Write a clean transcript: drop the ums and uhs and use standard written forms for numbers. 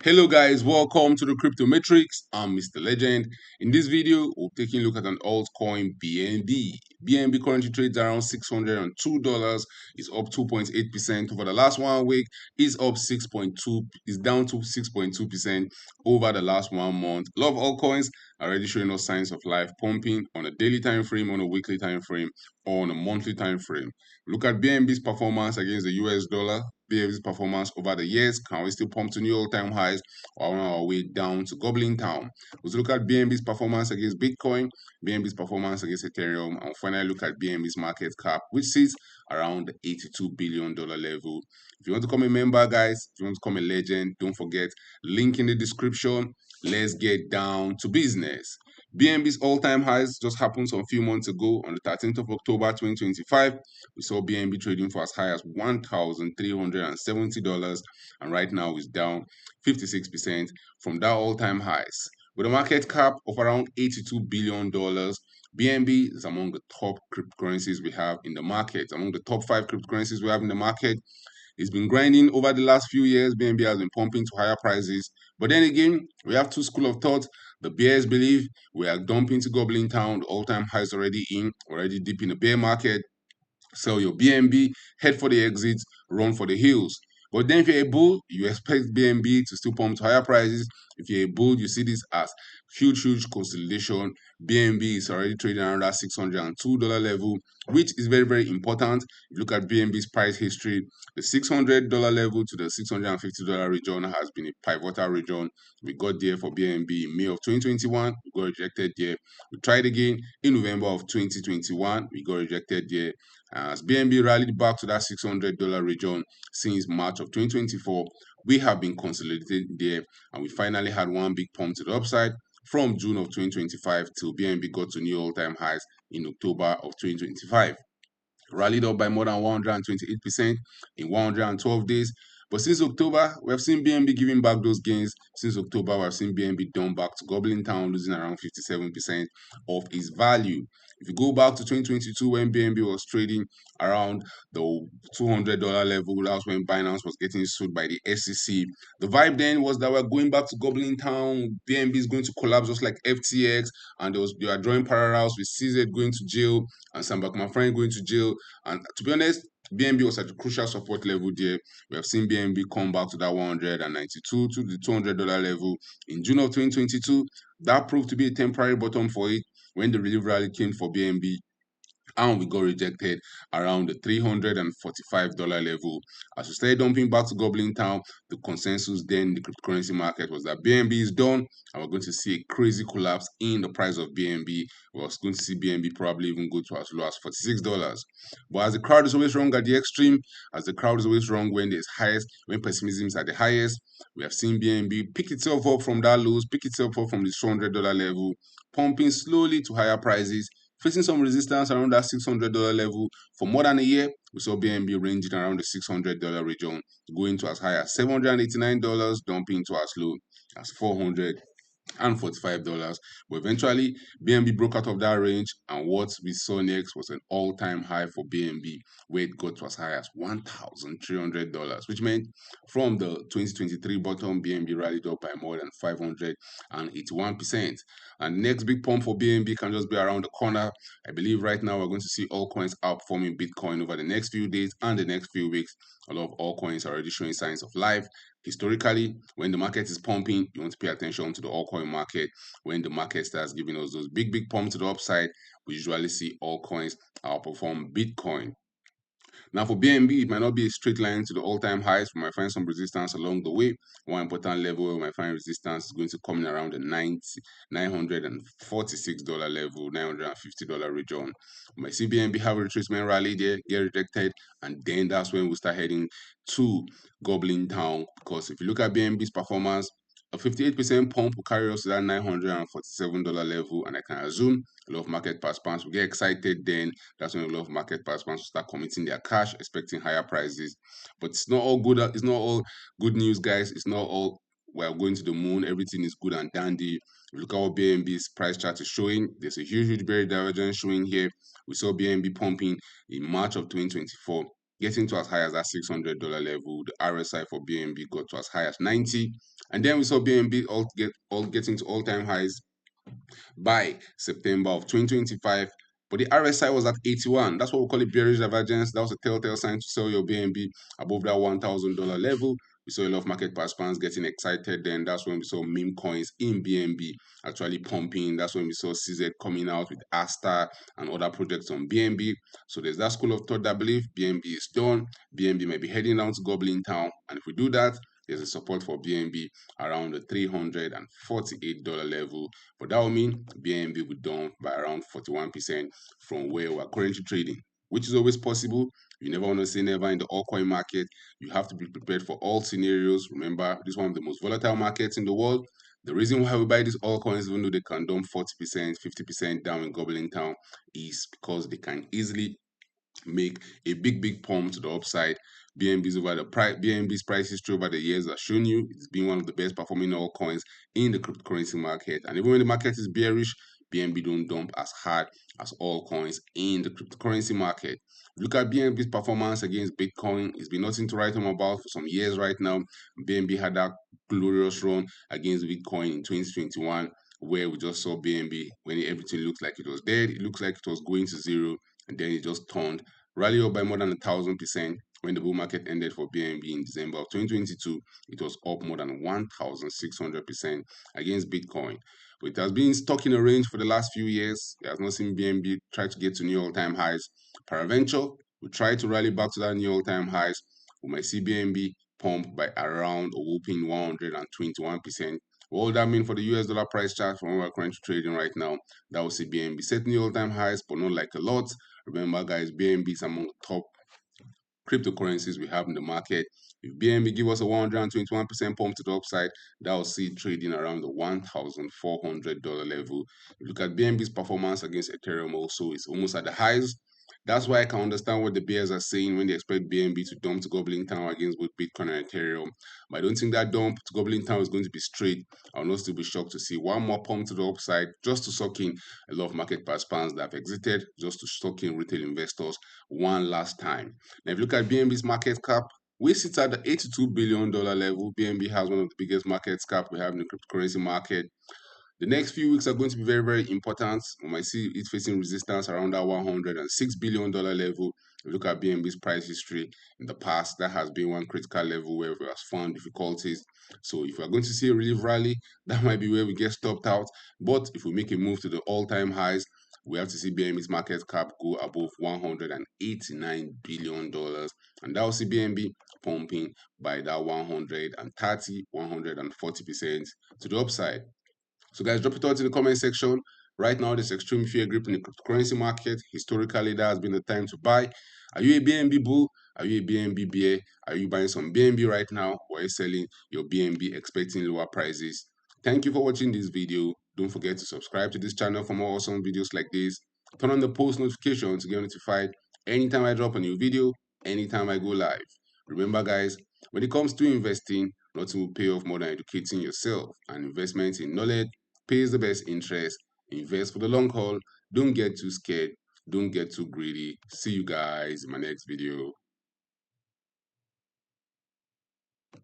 Hello guys, welcome to the Crypto Matrix. I'm Mr. Legend. In this video, we're taking a look at an altcoin BNB. BNB currently trades around $602. It's up 2.8% over the last 1 week. It's up 6.2, it's down to 6.2% over the last 1 month. A lot of altcoins are already showing us signs of life pumping on a daily time frame, on a weekly time frame, or on a monthly time frame. Look at BNB's performance against the US dollar. BNB's performance over the years. Can we still pump to new all-time highs or on our way down to Goblin Town? Let's look at BNB's performance against Bitcoin, BNB's performance against Ethereum, and finally look at BNB's market cap, which sits around the $82 billion level. If you want to become a member, guys, if you want to become a legend, don't forget, link in the description. Let's get down to business. BNB's all-time highs just happened some few months ago on the 13th of October 2025. We saw BNB trading for as high as $1,370, and right now it's down 56% from that all-time highs. With a market cap of around $82 billion, BNB is among the top cryptocurrencies we have in the market, among the top 5 cryptocurrencies we have in the market. It's been grinding over the last few years. BNB has been pumping to higher prices. But then again, we have two schools of thought. The bears believe we are dumping to Goblin Town. The all-time highs already in, already deep in the bear market. Sell your BNB, head for the exits, run for the hills. But then if you're a bull, you expect BNB to still pump to higher prices. If you're a bull, you see this as huge consolidation. BNB is already trading around that $602 level, which is very important. If you look at BNB's price history, the $600 level to the $650 region has been a pivotal region. We got there for BNB in May of 2021. We got rejected there. We tried again in November of 2021. We got rejected there. As BNB rallied back to that $600 region since March of 2024, we have been consolidated there, and we finally had one big pump to the upside from June of 2025 till BNB got to new all-time highs in October of 2025. Rallied up by more than 128% in 112 days. But since October, we have seen BNB giving back those gains. Since October, we have seen BNB down back to Goblin Town, losing around 57% of its value. If you go back to 2022, when BNB was trading around the $200 level, that was when Binance was getting sued by the SEC. The vibe then was that we're going back to Goblin Town. BNB is going to collapse just like FTX, and they were drawing parallels with CZ going to jail and Sam Bankman-Fried going to jail. And to be honest, BNB was at a crucial support level there. We have seen BNB come back to that 192 to the $200 level in June of 2022. That proved to be a temporary bottom for it when the relief rally came for BNB, and we got rejected around the $345 level. As we started dumping back to Goblin Town, the consensus then in the cryptocurrency market was that BNB is done, and we're going to see a crazy collapse in the price of BNB. We're going to see BNB probably even go to as low as $46. But as the crowd is always wrong at the extreme, as the crowd is always wrong when there's highest, when pessimism is at the highest, we have seen BNB pick itself up from that lows, pick itself up from the $200 level, pumping slowly to higher prices, facing some resistance around that $600 level. For more than a year, we saw BNB ranging around the $600 region, going to as high as $789, dumping to as low as $445. But eventually, BNB broke out of that range, and what we saw next was an all-time high for BNB, where it got to as high as $1,300, which meant from the 2023 bottom, BNB rallied up by more than 581%. And next big pump for BNB can just be around the corner. I believe right now we're going to see altcoins outperforming Bitcoin over the next few days and the next few weeks. A lot of altcoins are already showing signs of life. Historically, when the market is pumping, you want to pay attention to the altcoin market. When the market starts giving us those big pumps to the upside, we usually see altcoins outperform Bitcoin. Now for BNB, it might not be a straight line to the all-time highs. We might find some resistance along the way. One important level we might find resistance is going to come in around the $946 level, $950 region. We might see BNB have a retracement rally there, get rejected, and then that's when we start heading to Goblin Town. Because if you look at BNB's performance, a 58% pump will carry us to that $947 level, and I can assume a lot of market participants will get excited. Then that's when a lot of market participants will start committing their cash, expecting higher prices. But it's not all good. It's not all good news, guys. It's not all we're going to the moon. Everything is good and dandy. Look at what BNB's price chart is showing. There's a huge bearish divergence showing here. We saw BNB pumping in March of 2024, getting to as high as that $600 level. The RSI for BNB got to as high as 90. And then we saw BNB all getting to all-time highs by September of 2025. But the RSI was at 81. That's what we call it bearish divergence. That was a telltale sign to sell your BNB above that $1,000 level. We saw a lot of market participants getting excited. Then that's when we saw meme coins in BNB actually pumping. That's when we saw CZ coming out with Asta and other projects on BNB. So there's that school of thought that believe BNB is done. BNB may be heading down to Goblin Town. And if we do that, there's a support for BNB around the $348 level. But that will mean BNB will down by around 41% from where we're currently trading, which is always possible. You never want to say never in the altcoin market. You have to be prepared for all scenarios. Remember, this is one of the most volatile markets in the world. The reason why we buy these altcoins, even though they can dump 40%, 50% down in Goblin Town, is because they can easily make a big pump to the upside. BNB's price history over the years has shown you it's been one of the best performing altcoins in the cryptocurrency market. And even when the market is bearish, BNB don't dump as hard as altcoins in the cryptocurrency market. Look at BNB's performance against Bitcoin. It's been nothing to write home about for some years right now. BNB had that glorious run against Bitcoin in 2021, where we just saw BNB when everything looked like it was dead. It looked like it was going to zero, and then it just turned, rally up by more than 1,000%. When the bull market ended for BNB in December of 2022, it was up more than 1,600% against Bitcoin. But it has been stuck in a range for the last few years. It has not seen BNB try to get to new all-time highs. Peradventure, we try to rally back to that new all-time highs. We might see BNB pump by around a whopping 121%. What would that mean for the US dollar price chart from where we're currently trading right now? That will see BNB set new all-time highs, but not like a lot. Remember, guys, BNB is among the top cryptocurrencies we have in the market. If BNB give us a 121% pump to the upside, that will see trading around the $1,400 level. If you look at BNB's performance against Ethereum also, it's almost at the highs. That's why I can understand what the bears are saying when they expect BNB to dump to Goblin Town against both Bitcoin and Ethereum. But I don't think that dump to Goblin Town is going to be straight. I'll not still be shocked to see one more pump to the upside just to suck in a lot of market participants that have exited, just to suck in retail investors one last time. Now, if you look at BNB's market cap, we sit at the $82 billion level. BNB has one of the biggest market cap we have in the cryptocurrency market. The next few weeks are going to be very important. We might see it facing resistance around that $106 billion level. If you look at BNB's price history in the past, that has been one critical level where we have found difficulties. So if we're going to see a relief rally, that might be where we get stopped out. But if we make a move to the all-time highs, we have to see BNB's market cap go above $189 billion. And that will see BNB pumping by that 130, 140% to the upside. So guys, drop it out in the comment section. Right now, there's extreme fear grip in the cryptocurrency market. Historically, that has been the time to buy. Are you a BNB bull? Are you a BNB bear? Are you buying some BNB right now, or are you selling your BNB expecting lower prices? Thank you for watching this video. Don't forget to subscribe to this channel for more awesome videos like this. Turn on the post notification to get notified anytime I drop a new video, anytime I go live. Remember guys, when it comes to investing, nothing will pay off more than educating yourself, and investment in knowledge pays the best interest. Invest for the long haul. Don't get too scared. Don't get too greedy. See you guys in my next video.